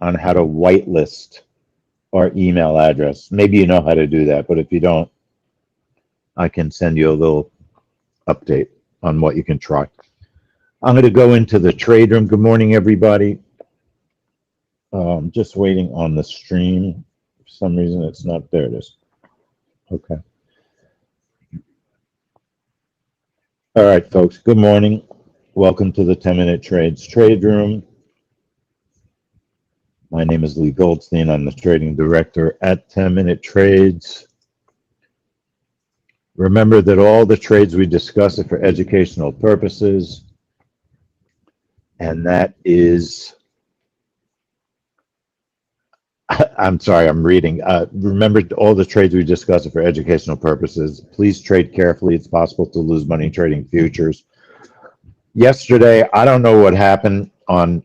on how to whitelist our email address. Maybe you know how to do that, but if you don't, I can send you a little update on what you can try. I'm going to go into the trade room. Good morning, everybody. Just waiting on the stream. For some reason, it's not there. It is. Okay. All right, folks. Good morning. Welcome to the 10-Minute Trades Trade Room. My name is Lee Goldstein. I'm the trading director at 10-Minute Trades. Remember that all the trades we discuss are for educational purposes, and that is, I'm sorry, I'm reading. Remember, all the trades we discuss are for educational purposes. Please trade carefully. It's possible to lose money trading futures. Yesterday, I don't know what happened on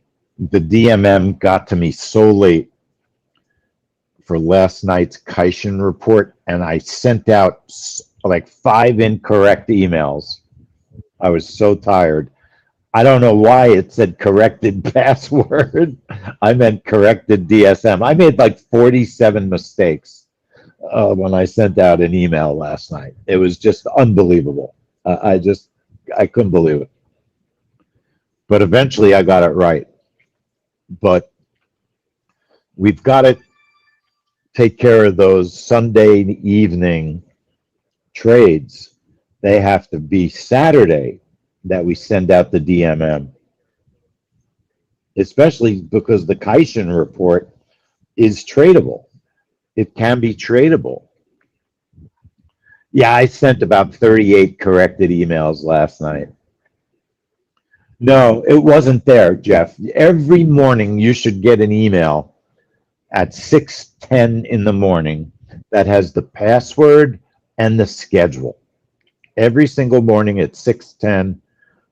the DMM got to me so late for last night's Kaishin report, and I sent out like 5 incorrect emails. I was so tired. I don't know why it said corrected password. I meant corrected DSM. I made like 47 mistakes when I sent out an email last night. It was just unbelievable. I couldn't believe it. But eventually I got it right. But we've got to take care of those Sunday evening trades. They have to be Saturday that we send out the DMM, especially because the Kaishin report is tradable. It can be tradable. Yeah, I sent about 38 corrected emails last night. No, it wasn't there, Jeff. Every morning you should get an email at 6:10 in the morning that has the password and the schedule. Every single morning at 6:10,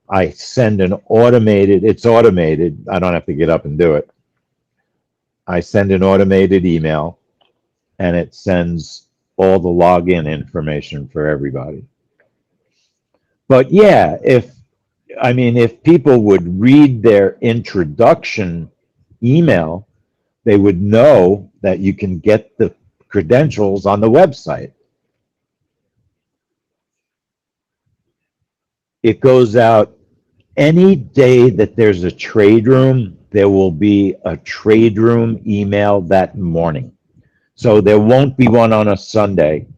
I send an automated, it's automated, I don't have to get up and do it. I send an automated email and it sends all the login information for everybody. But yeah, if people would read their introduction email, they would know that you can get the credentials on the website. It goes out any day that there's a trade room, there will be a trade room email that morning. So there won't be one on a Sunday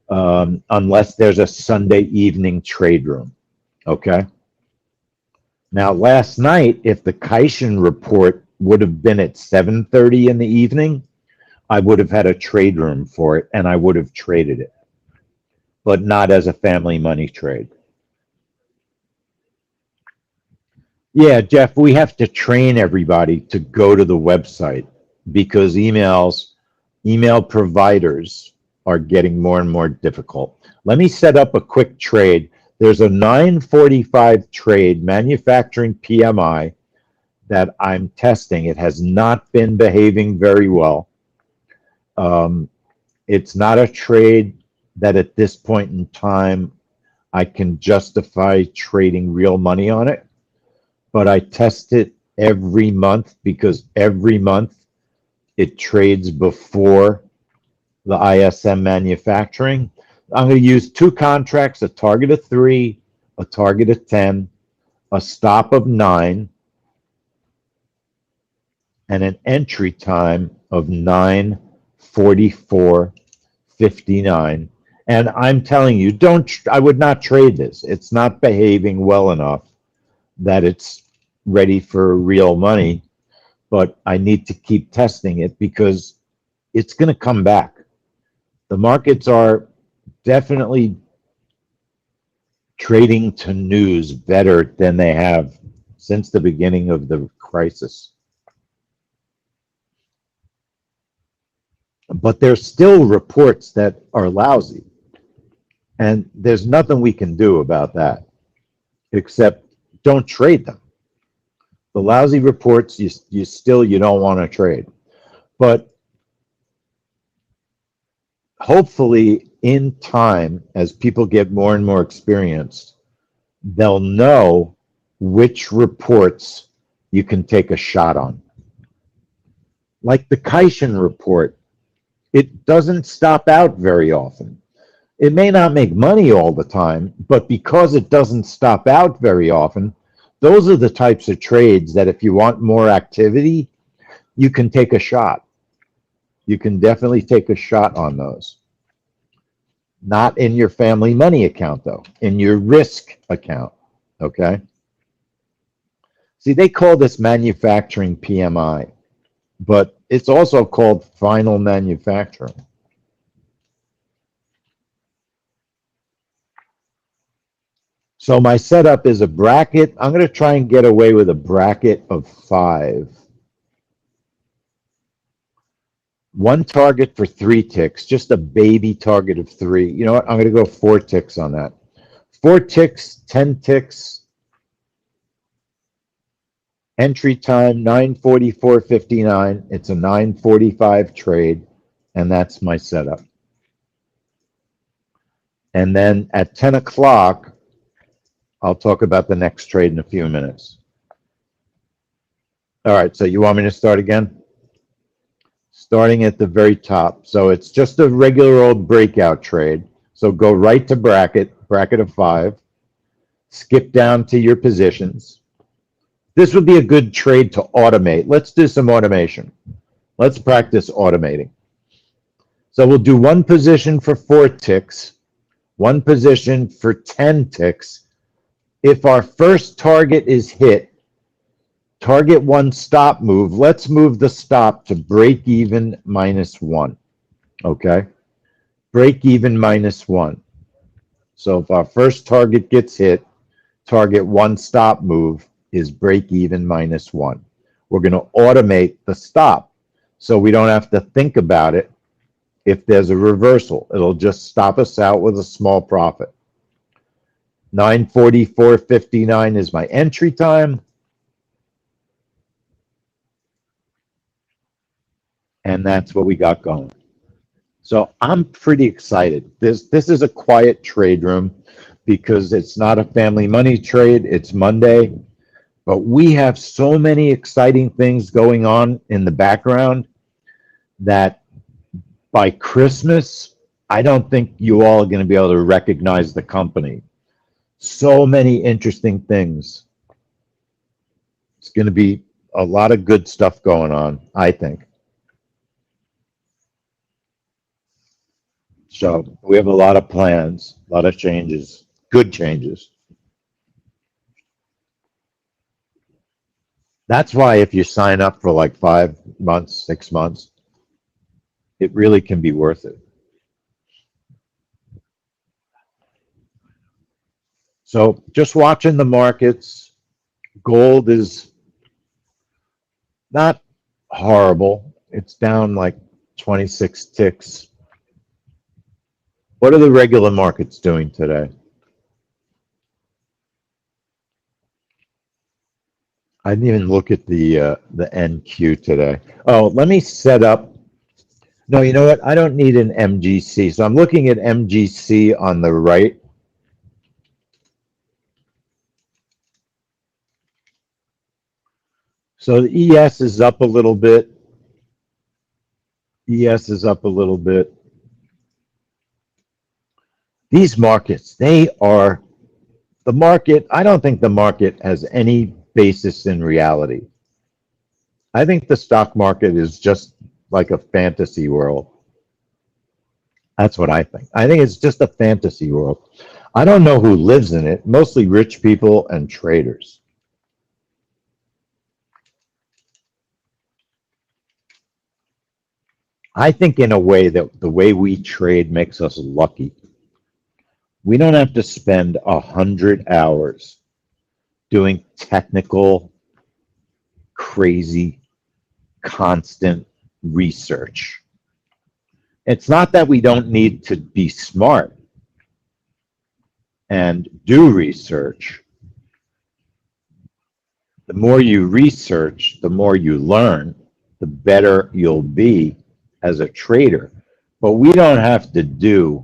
unless there's a Sunday evening trade room. Okay? Now, last night, if the Kaishin report would have been at 7:30 in the evening, I would have had a trade room for it and I would have traded it, but not as a family money trade. Yeah, Jeff, we have to train everybody to go to the website because email providers are getting more and more difficult. Let me set up a quick trade. There's a 9:45 trade, manufacturing PMI, that I'm testing. It has not been behaving very well. It's not a trade that at this point in time I can justify trading real money on it, but I test it every month because every month it trades before the ISM manufacturing. I'm going to use 2 contracts, a target of 3, a target of 10, a stop of 9, and an entry time of 9:44:59. And I'm telling you, I would not trade this. It's not behaving well enough that it's ready for real money, but I need to keep testing it because it's going to come back. The markets are definitely trading to news better than they have since the beginning of the crisis. But there's still reports that are lousy. And there's nothing we can do about that except don't trade them. The lousy reports, you don't want to trade. But hopefully in time, as people get more and more experienced, they'll know which reports you can take a shot on. like the Kaishan report, it doesn't stop out very often. It may not make money all the time, but because it doesn't stop out very often, those are the types of trades that if you want more activity, you can take a shot. You can definitely take a shot on those. Not in your family money account, though, in your risk account, okay? See, they call this manufacturing PMI, but it's also called final manufacturing. So my setup is a bracket. I'm going to try and get away with a bracket of 5. One target for 3 ticks, just a baby target of 3. You know what? I'm going to go 4 ticks on that. 4 ticks, 10 ticks. Entry time 9:44:59. It's a 9:45 trade, and that's my setup. And then at 10 o'clock, I'll talk about the next trade in a few minutes. All right, so you want me to start again? Starting at the very top. So it's just a regular old breakout trade. So go right to bracket of 5. Skip down to your positions. This would be a good trade to automate. Let's do some automation. Let's practice automating. So we'll do one position for 4 ticks, one position for 10 ticks. If our first target is hit, target 1 stop move, let's move the stop to break even -1, okay? Break even -1. So if our first target gets hit, target 1 stop move is break even -1. We're going to automate the stop so we don't have to think about it. If there's a reversal, it'll just stop us out with a small profit. 9:44:59 is my entry time. And that's what we got going. So I'm pretty excited. This is a quiet trade room because it's not a family money trade. It's Monday. But we have so many exciting things going on in the background that by Christmas, I don't think you all are going to be able to recognize the company. So many interesting things. It's going to be a lot of good stuff going on, I think. So we have a lot of plans, a lot of changes, good changes. That's why if you sign up for like 5 months, 6 months, it really can be worth it. So just watching the markets, gold is not horrible. It's down like 26 ticks. What are the regular markets doing today? I didn't even look at the NQ today. Oh, let me set up. No, you know what? I don't need an MGC. So I'm looking at MGC on the right. So the ES is up a little bit. ES is up a little bit. These markets, they are the market. I don't think the market has any basis in reality. I think the stock market is just like a fantasy world. That's what I think. I think it's just a fantasy world. I don't know who lives in it, mostly rich people and traders. I think in a way that the way we trade makes us lucky. We don't have to spend 100 hours doing technical, crazy, constant research. It's not that we don't need to be smart and do research. The more you research, the more you learn, the better you'll be as a trader. But we don't have to do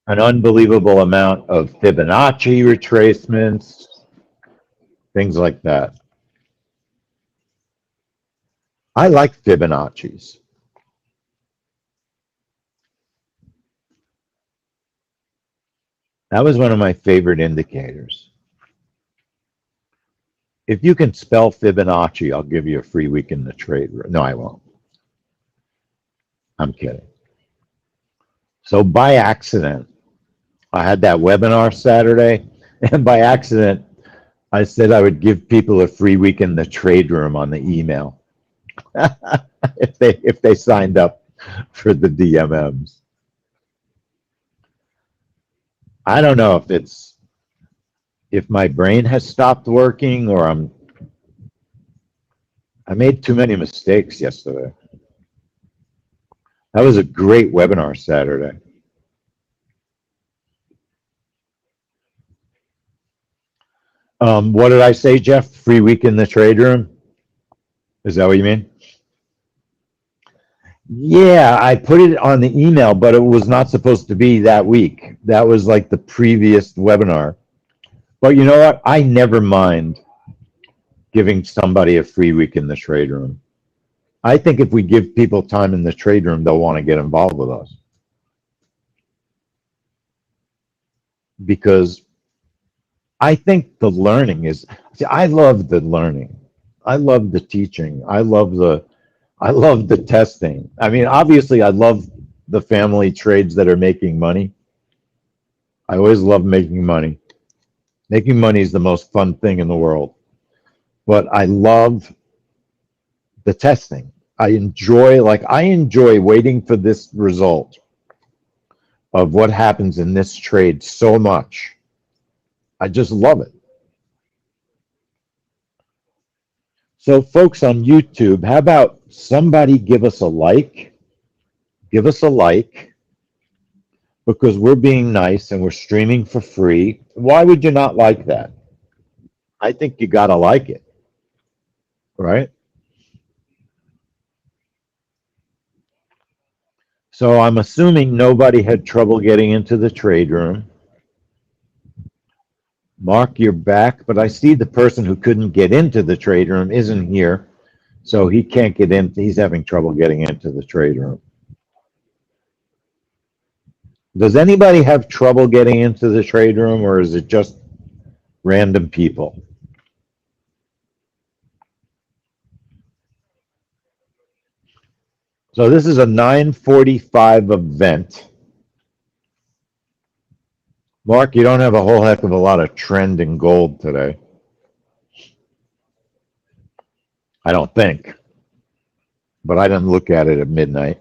an unbelievable amount of Fibonacci retracements, things like that. I like Fibonacci's. That was one of my favorite indicators. If you can spell Fibonacci, I'll give you a free week in the trade room. No, I won't. I'm kidding. So by accident, I had that webinar Saturday, and by accident, I said I would give people a free week in the trade room on the email if they signed up for the DMMs. I don't know if my brain has stopped working or I made too many mistakes yesterday. That was a great webinar Saturday. What did I say, Jeff? Free week in the trade room? Is that what you mean? Yeah, I put it on the email, but it was not supposed to be that week. That was like the previous webinar. But you know what? I never mind giving somebody a free week in the trade room. I think if we give people time in the trade room, they'll want to get involved with us. Because I think the learning is, see, I love the learning. I love the teaching. I love the testing. I mean, obviously I love the family trades that are making money. I always love making money. Making money is the most fun thing in the world. But I love the testing. I enjoy waiting for this result of what happens in this trade so much. I just love it. So folks on YouTube, how about somebody give us a like? Give us a like, because we're being nice and we're streaming for free. Why would you not like that? I think you gotta like it, right? So I'm assuming nobody had trouble getting into the trade room. Mark, you're back, but I see the person who couldn't get into the trade room isn't here, so he can't get in. He's having trouble getting into the trade room. Does anybody have trouble getting into the trade room, or is it just random people? So this is a 9:45 event. Mark, you don't have a whole heck of a lot of trend in gold today. I don't think. But I didn't look at it at midnight.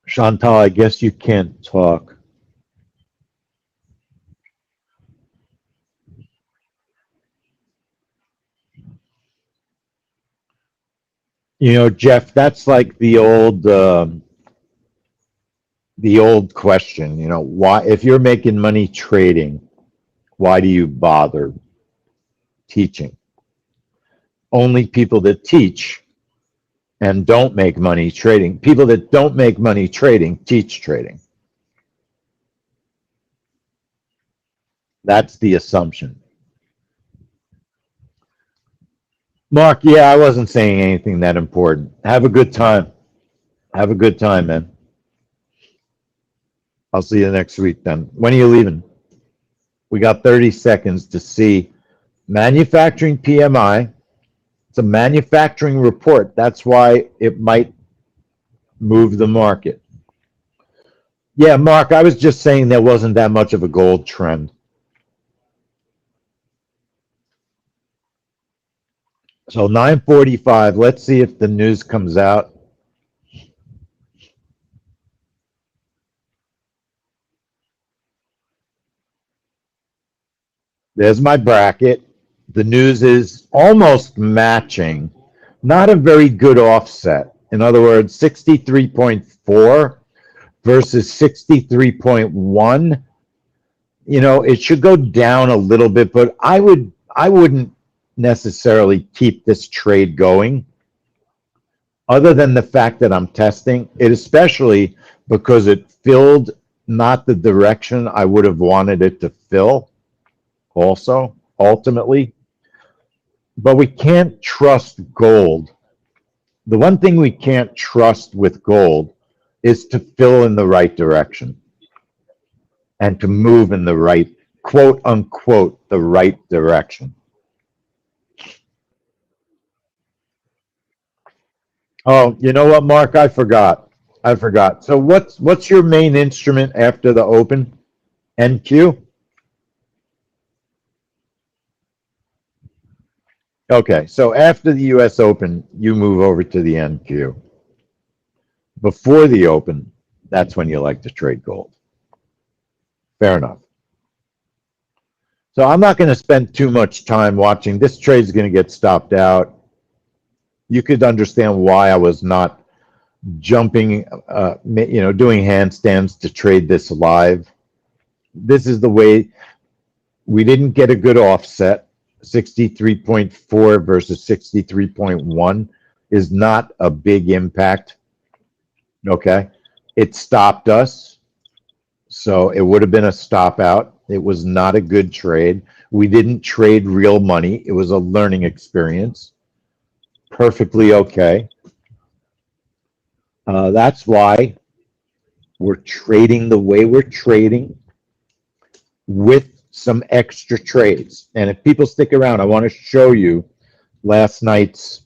Chantal, I guess you can't talk. You know, Jeff, that's like the old question. You know, why, if you're making money trading, why do you bother teaching? Only people that teach and don't make money trading. People that don't make money trading teach trading. That's the assumption. Mark, yeah, I wasn't saying anything that important. Have a good time. Have a good time, man. I'll see you next week then. When are you leaving? We got 30 seconds to see manufacturing PMI. It's a manufacturing report. That's why it might move the market. Yeah, Mark, I was just saying there wasn't that much of a gold trend. So 9:45, let's see if the news comes out. There's my bracket. The news is almost matching, not a very good offset. In other words, 63.4 versus 63.1. You know, it should go down a little bit, but I wouldn't necessarily keep this trade going. other than the fact that I'm testing it, especially because it filled not the direction I would have wanted it to fill also, ultimately. But we can't trust gold. The one thing we can't trust with gold is to fill in the right direction and to move in the right, quote unquote, the right direction. Oh, you know what, Mark? I forgot. I forgot. So what's your main instrument after the open? NQ? Okay, so after the US Open, you move over to the NQ. Before the Open, that's when you like to trade gold. Fair enough. So I'm not going to spend too much time watching. This trade is going to get stopped out. You could understand why I was not jumping, doing handstands to trade this live. This is the way we didn't get a good offset. 63.4 versus 63.1 is not a big impact. Okay. It stopped us. So it would have been a stop out. It was not a good trade. We didn't trade real money. It was a learning experience. Perfectly okay. That's why we're trading the way we're trading with some extra trades. And if people stick around, I want to show you last night's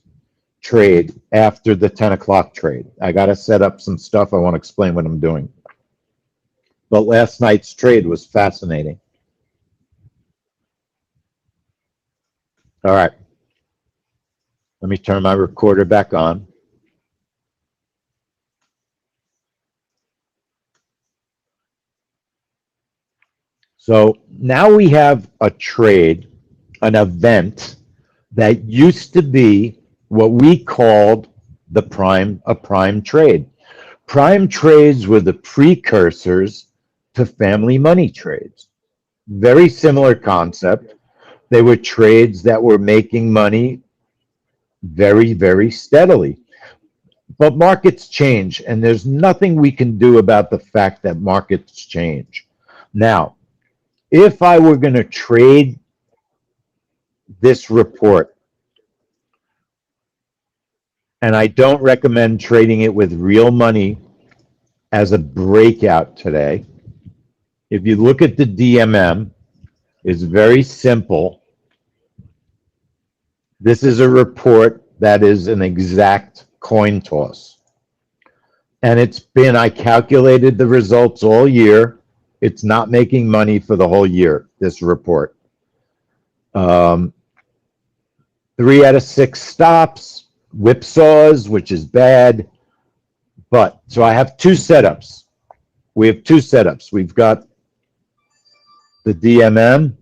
trade after the 10 o'clock trade. I got to set up some stuff. I want to explain what I'm doing. But last night's trade was fascinating. All right. Let me turn my recorder back on. So now we have a trade, an event that used to be what we called a prime trade. Prime trades were the precursors to family money trades. Very similar concept. They were trades that were making money very, very steadily. But markets change, and there's nothing we can do about the fact that markets change. Now, if I were going to trade this report, and I don't recommend trading it with real money as a breakout today. If you look at the DMM, it's very simple. This is a report that is an exact coin toss. And I calculated the results all year. It's not making money for the whole year, this report. 3 out of 6 stops, whipsaws, which is bad. But, so I have 2 setups. We have 2 setups. We've got the DMM.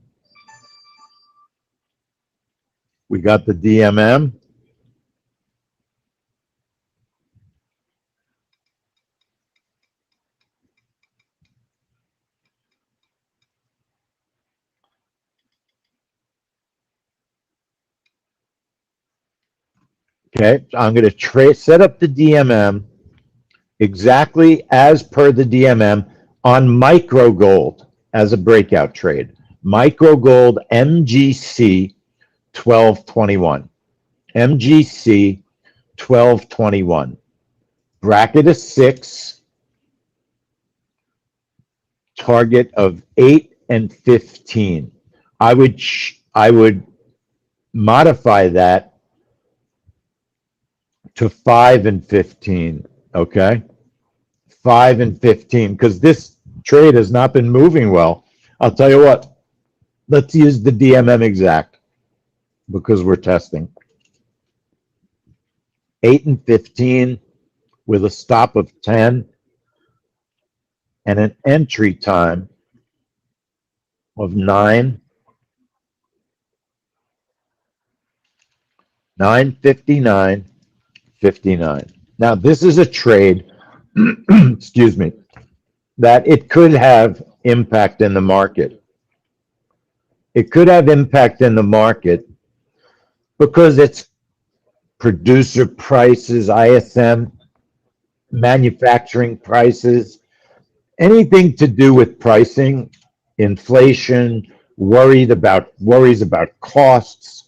We got the DMM. Okay, so I'm going to set up the DMM exactly as per the DMM on micro gold as a breakout trade. Micro gold MGC 1221. MGC 1221. Bracket of 6. Target of 8 and 15. I would modify that to 5 and 15, okay? 5 and 15, because this trade has not been moving well. I'll tell you what, let's use the DMM exact, because we're testing. 8 and 15 with a stop of 10 and an entry time of 9:59:59. Now, this is a trade, excuse me, that it could have impact in the market. It could have impact in the market because producer prices, ISM, manufacturing prices, anything to do with pricing, inflation, worries about costs,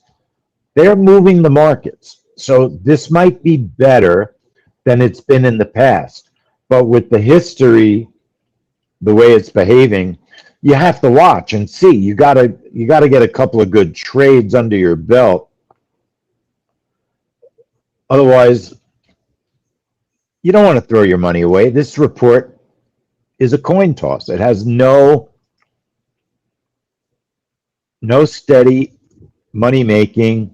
they're moving the markets. So this might be better than it's been in the past. But with the history, the way it's behaving, you have to watch and see. You gotta get a couple of good trades under your belt. Otherwise, you don't want to throw your money away. This report is a coin toss. It has no steady money making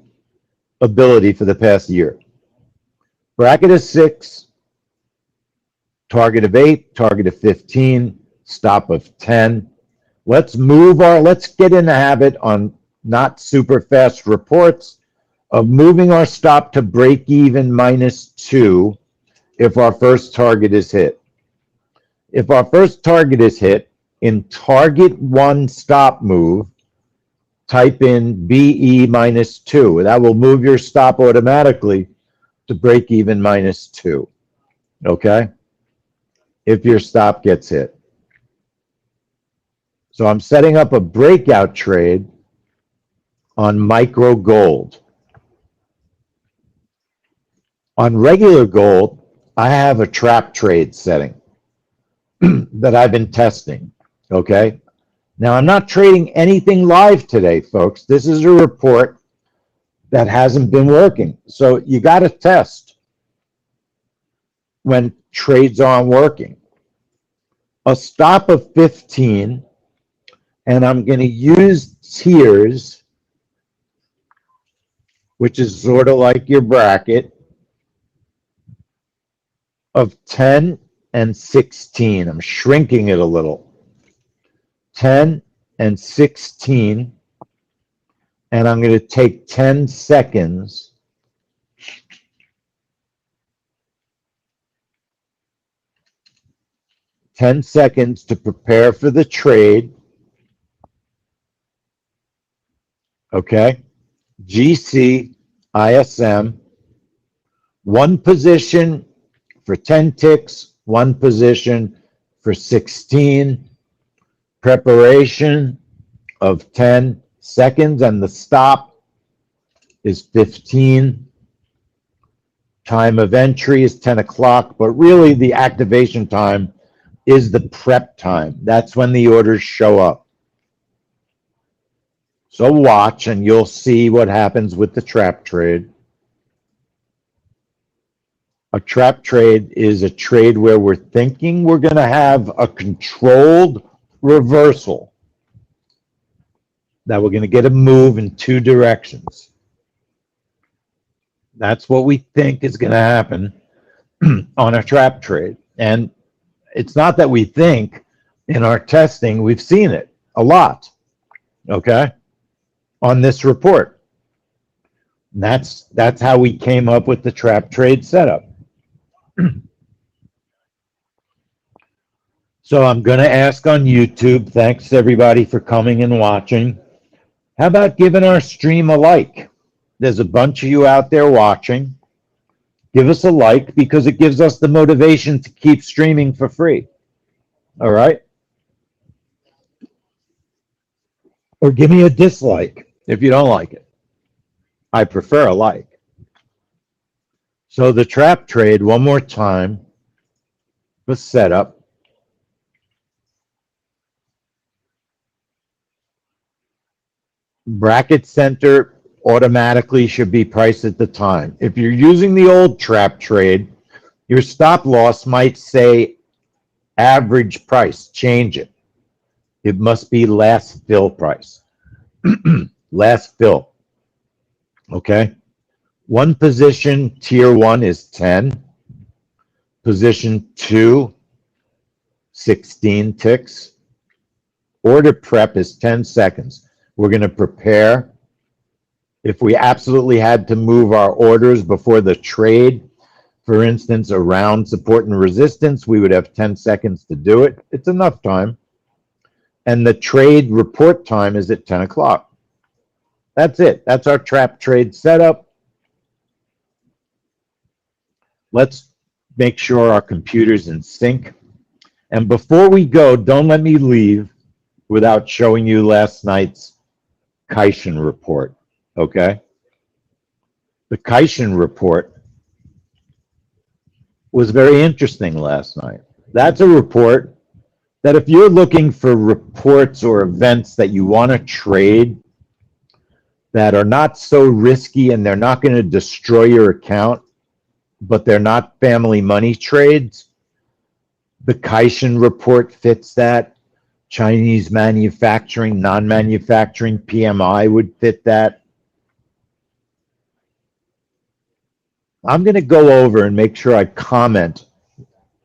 ability for the past year. Bracket of 6, target of 8, target of 15, stop of 10. Let's get in the habit on not super fast reports of moving our stop to break even -2 if our first target is hit. If our first target is hit, in target 1 stop move, type in BE -2. That will move your stop automatically to break even -2. Okay? If your stop gets hit. So I'm setting up a breakout trade on micro gold. On regular gold, I have a trap trade setting that I've been testing. Okay? Now, I'm not trading anything live today, folks. This is a report that hasn't been working. So you got to test when trades aren't working. A stop of 15, and I'm going to use tiers, which is sort of like your bracket, of 10 and 16. I'm shrinking it a little. 10 and 16, and I'm going to take 10 seconds to prepare for the trade. Okay? GC, ISM, one position for 10 ticks, one position for 16, preparation of 10 seconds, and the stop is 15. Time of entry is 10 o'clock, but really the activation time is the prep time. That's when the orders show up. So watch and you'll see what happens with the trap trade. A trap trade is a trade where we're thinking we're going to have a controlled reversal, that we're going to get a move in 2 directions. That's what we think is going to happen on a trap trade. And it's not that we think. In our testing, we've seen it a lot, okay, on this report. And that's how we came up with the trap trade setup. So I'm going to ask on YouTube, thanks everybody for coming and watching, how about giving our stream a like? There's a bunch of you out there watching. Give us a like because it gives us the motivation to keep streaming for free. All right? Or give me a dislike if you don't like it. I prefer a like. So the trap trade, one more time, the setup. Bracket center automatically should be priced at the time. If you're using the old trap trade, your stop loss might say average price. Change it. It must be last fill price. Last fill. Okay? One position, tier 1 is 10. Position 2, 16 ticks. Order prep is 10 seconds. We're going to prepare. If we absolutely had to move our orders before the trade, for instance, around support and resistance, we would have 10 seconds to do it. It's enough time. And the trade report time is at 10 o'clock. That's it. That's our trap trade setup. let's make sure our computer's in sync. And before we go, don't let me leave without showing you last night's Kaishan report, okay? The Kaishan report was very interesting last night. That's a report that if you're looking for reports or events that you want to trade that are not so risky and they're not going to destroy your account, but they're not family money trades, the Kaishan report fits that. Chinese manufacturing, non-manufacturing, PMI would fit that. I'm going to go over and make sure I comment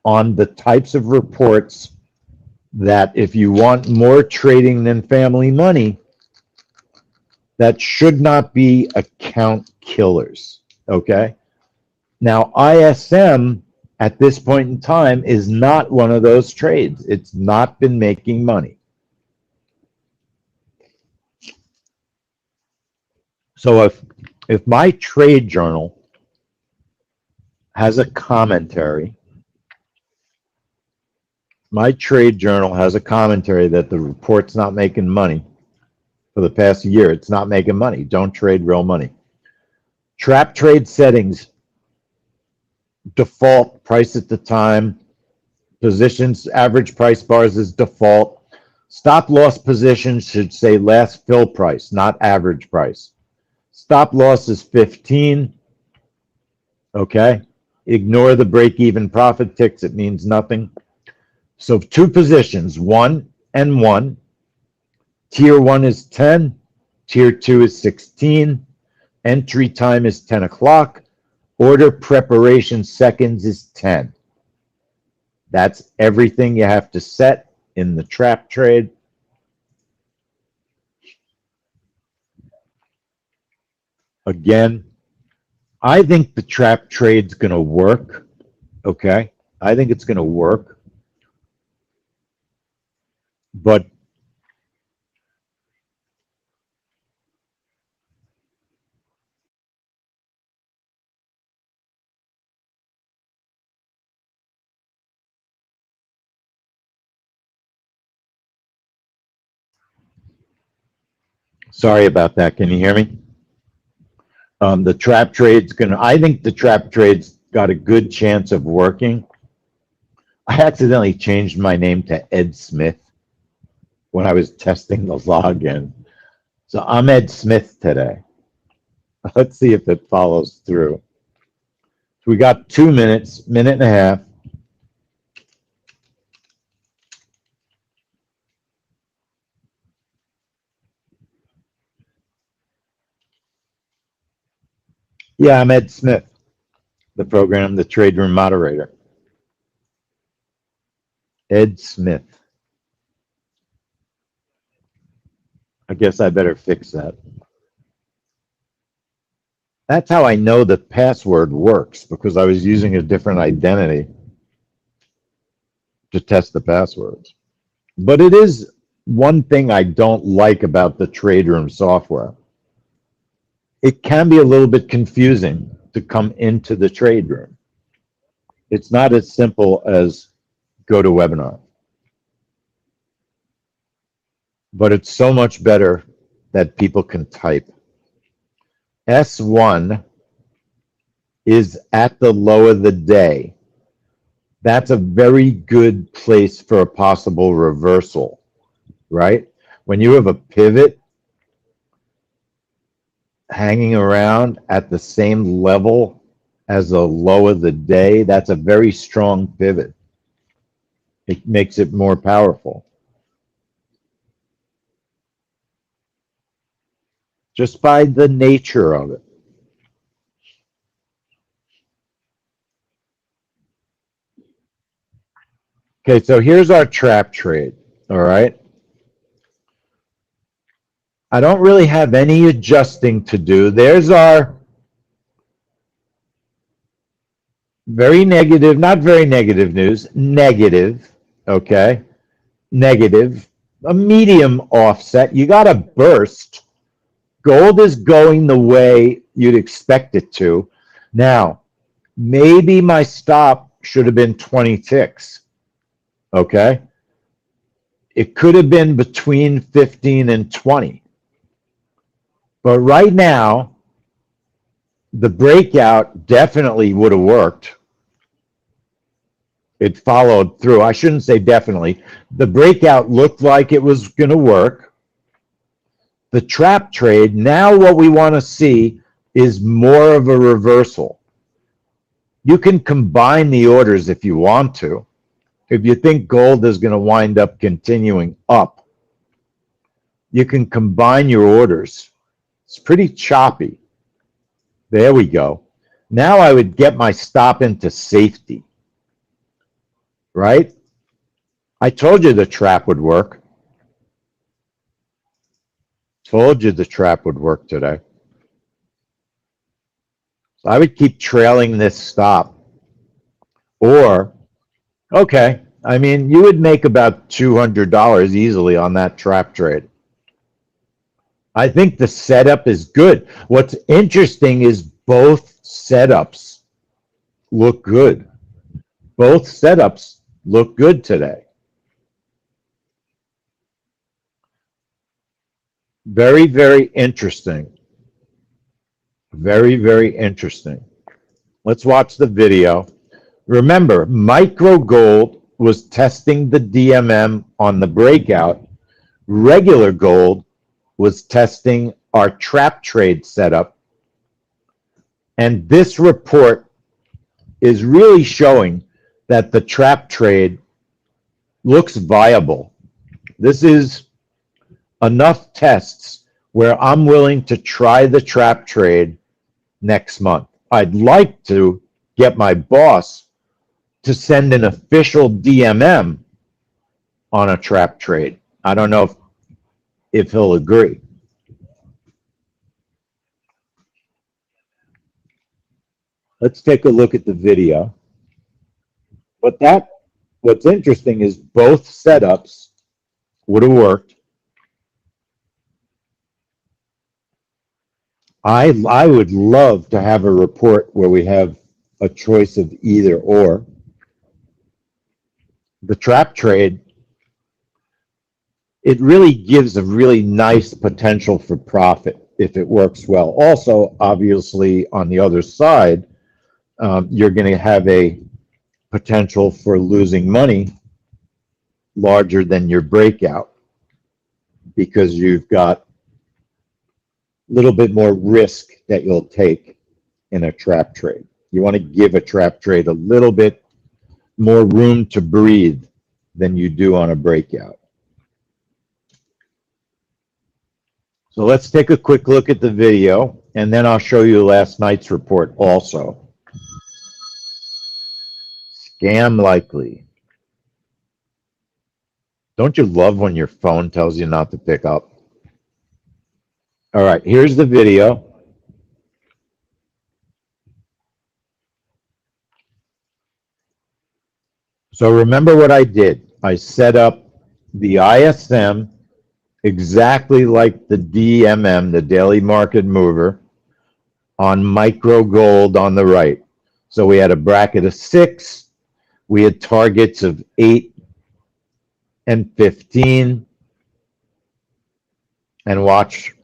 on the types of reports that if you want more trading than family money, that should not be account killers, okay? Now, ISM at this point in time is not one of those trades. It's not been making money. So if my trade journal has a commentary, that the report's not making money for the past year, it's not making money. Don't trade real money. Trap trade settings, default price at the time, positions, average price bars is default. Stop loss positions should say last fill price, not average price. Stop loss is 15. Okay. Ignore the break-even profit ticks. It means nothing. So 2 positions, 1 and 1. Tier 1 is 10. Tier 2 is 16. Entry time is 10 o'clock. Order preparation seconds is 10. That's everything you have to set in the trap trade. Again, I think the trap trade's going to work, okay? I think it's going to work. But sorry about that. Can you hear me? The trap trade's going to, I think the trap trade's got a good chance of working. I accidentally changed my name to Ed Smith when I was testing the login. So I'm Ed Smith today. Let's see if it follows through. So we got 2 minutes, minute and a half. Yeah, I'm Ed Smith, the program, the trade room moderator. Ed Smith. I guess I better fix that. That's how I know the password works, because I was using a different identity to test the passwords. But it is one thing I don't like about the trade room software. It can be a little bit confusing to come into the trade room. It's not as simple as go to webinar. But it's so much better that people can type. S1 is at the low of the day. That's a very good place for a possible reversal, right? When you have a pivot hanging around at the same level as the low of the day, that's a very strong pivot. It makes it more powerful. Just by the nature of it. Okay, so here's our trap trade, all right? I don't really have any adjusting to do. There's our very negative, not very negative news, negative, okay? Negative, a medium offset. You got a burst. Gold is going the way you'd expect it to. Now, maybe my stop should have been 20 ticks. Okay. It could have been between 15 and 20. But right now, the breakout definitely would have worked. It followed through. I shouldn't say definitely. The breakout looked like it was going to work. The trap trade, now what we want to see is more of a reversal. You can combine the orders if you want to. If you think gold is going to wind up continuing up, you can combine your orders. It's pretty choppy. There we go. Now I would get my stop into safety. Right? I told you the trap would work. Told you the trap would work today. So I would keep trailing this stop. Or, okay, I mean, you would make about $200 easily on that trap trade. I think the setup is good. What's interesting is both setups look good. Both setups look good today. Very, very interesting. Very, very interesting. Let's watch the video. Remember, micro gold was testing the DMM on the breakout. Regular gold was testing our trap trade setup. And this report is really showing that the trap trade looks viable. This is enough tests where I'm willing to try the trap trade next month. I'd like to get my boss to send an official DMM on a trap trade. I don't know if he'll agree. Let's take a look at the video. What's interesting is both setups would have worked. I would love to have a report where we have a choice of either or. The trap trade, it really gives a really nice potential for profit if it works well. Also, obviously, on the other side, you're going to have a potential for losing money larger than your breakout because you've got a little bit more risk that you'll take in a trap trade. You want to give a trap trade a little bit more room to breathe than you do on a breakout. So let's take a quick look at the video, and then I'll show you last night's report also. Scam likely. Don't you love when your phone tells you not to pick up? All right, here's the video. So remember what I did. I set up the ISM exactly like the DMM, the daily market mover, on micro gold on the right. So we had a bracket of 6. We had targets of 8 and 15. And watch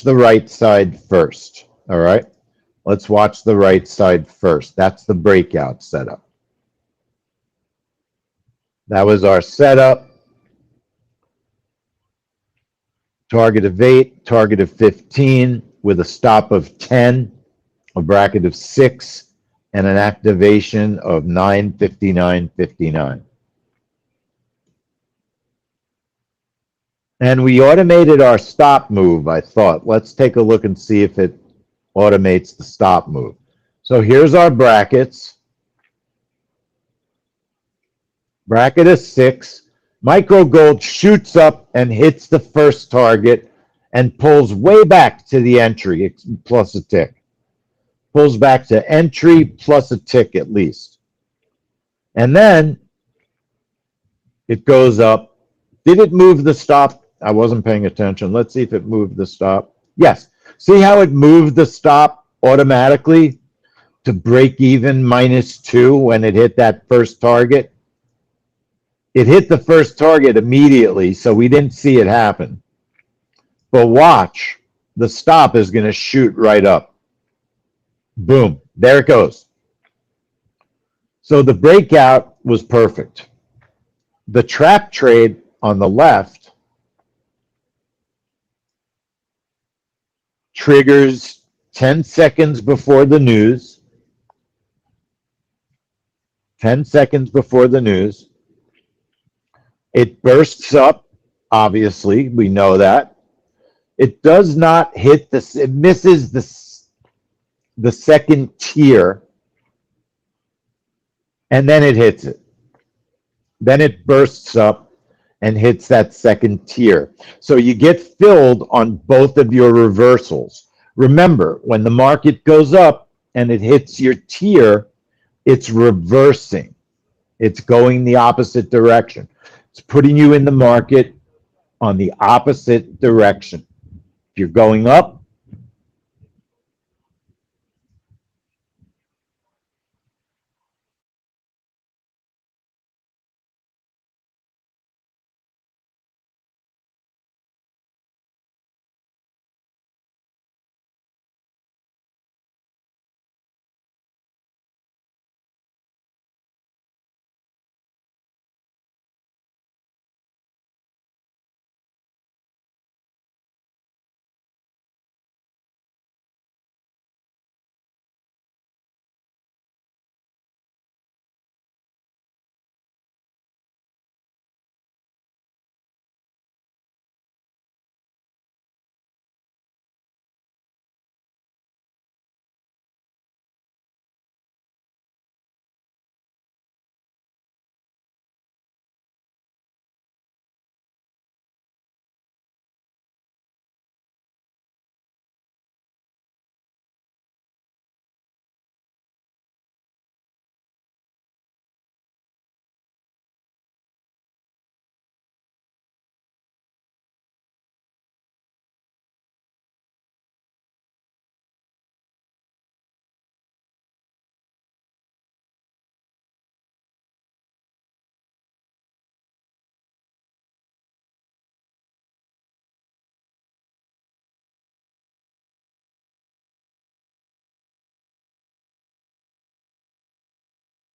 the right side first. All right, let's watch the right side first. That's the breakout setup. That was our setup. Target of 8, target of 15 with a stop of 10, a bracket of 6, and an activation of 959.59. And we automated our stop move, I thought. Let's take a look and see if it automates the stop move. So here's our brackets. Bracket of 6. Micro gold shoots up and hits the first target and pulls way back to the entry plus a tick. Pulls back to entry plus a tick at least. And then it goes up. Did it move the stop? I wasn't paying attention. Let's see if it moved the stop. Yes. See how it moved the stop automatically? to break even -2 when it hit that first target. It hit the first target immediately, so we didn't see it happen. But watch, the stop is going to shoot right up. Boom, there it goes. So the breakout was perfect. The trap trade on the left triggers 10 seconds before the news. 10 seconds before the news. It bursts up, obviously, we know that. It does not hit this, it misses the second tier, and then it hits it. Then it bursts up and hits that second tier. So you get filled on both of your reversals. Remember, when the market goes up and it hits your tier, it's reversing. It's going the opposite direction. It's putting you in the market on the opposite direction. If you're going up,